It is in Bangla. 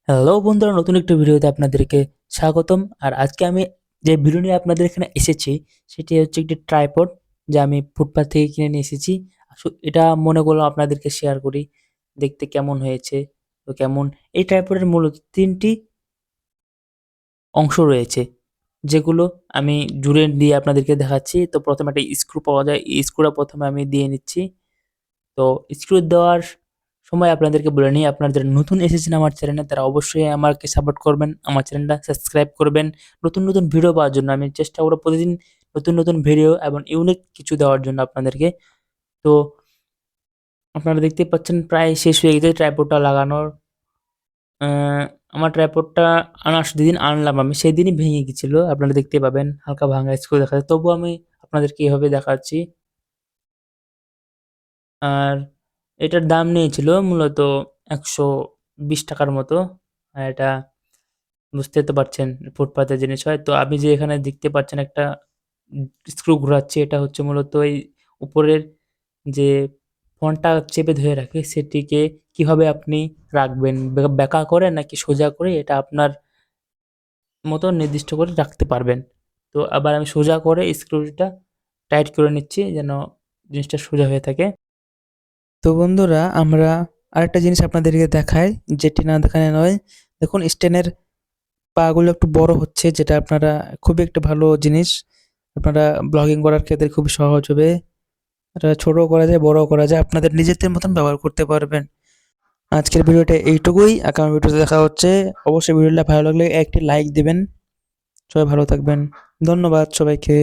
হ্যালো বন্ধুরা, নতুন একটা ভিডিওতে আপনাদেরকে স্বাগতম। আর আজকে আমি যে ভিডিও নিয়ে আপনাদের এখানে এসেছি সেটি হচ্ছে একটি ট্রাইপড, যা আমি ফুটপাথ থেকে কিনে নিয়ে এসেছি। এটা মনে করলাম আপনাদেরকে শেয়ার করি, দেখতে কেমন হয়েছে। তো কেমন, এই ট্রাইপডের মূলত তিনটি অংশ রয়েছে, যেগুলো আমি জুড়ে দিয়ে আপনাদেরকে দেখাচ্ছি। তো প্রথমে একটা স্ক্রু পাওয়া যায়, এই স্ক্রুটা প্রথমে আমি দিয়ে নিচ্ছি। তো স্ক্রু দেওয়ার সময় আপনাদেরকে বলে নিই, আপনারা যারা নতুন এসেছেন আমার চ্যানেলে তারা অবশ্যই আমাকে সাপোর্ট করবেন, আমার চ্যানেলটা সাবস্ক্রাইব করবেন। নতুন নতুন ভিডিও পাওয়ার জন্য আমি চেষ্টা করব প্রতিদিন নতুন নতুন ভিডিও এবং ইউনিক কিছু দেওয়ার জন্য আপনাদেরকে। তো আপনারা দেখতেই পাচ্ছেন প্রায় শেষ হয়ে গেছে ট্রাইপডটা লাগানোর। আহ, আমার ট্রাইপডটা যেদিন আনলাম আমি সেদিনই ভেঙে গেছিলো, আপনারা দেখতে পাবেন হালকা ভাঙা স্ক্রু দেখা যায়, তবুও আমি আপনাদেরকে এভাবে দেখাচ্ছি। আর এটার দাম নিয়েছিল মূলত 120 টাকার মতো। আর এটা বুঝতে তো পারছেন ফুটপাতের জিনিস হয়। তো আপনি যে এখানে দেখতে পাচ্ছেন একটা স্ক্রু ঘোরাচ্ছে, এটা হচ্ছে মূলত এই উপরের যে ফোনটা চেপে ধরে রাখে সেটিকে কিভাবে আপনি রাখবেন, বেঁকা করে নাকি সোজা করে, এটা আপনার মতো নির্দিষ্ট করে রাখতে পারবেন। তো আবার আমি সোজা করে স্ক্রুটা টাইট করে নিচ্ছি যেন জিনিসটা সোজা হয়ে থাকে। তো বন্ধুরা, আমরা আরেকটা জিনিস আপনাদেরকে দেখাই, যেটি না দেখানো নয়। দেখুন স্ট্যান্ডের পাগুলো একটু বড় হচ্ছে, যেটা আপনারা খুবই একটা ভালো জিনিস। আপনারা ব্লগিং করার ক্ষেত্রে খুবই সহজ হবে। এটা ছোট করা যায়, বড় করা যায়, আপনাদের নিজেদের মতন ব্যবহার করতে পারবেন। আজকের ভিডিওটা এইটুকুই, আগামী ভিডিওতে দেখা হচ্ছে। অবশ্যই ভিডিওটা ভালো লাগলে একটি লাইক দিবেন। সবাই ভালো থাকবেন। ধন্যবাদ সবাইকে।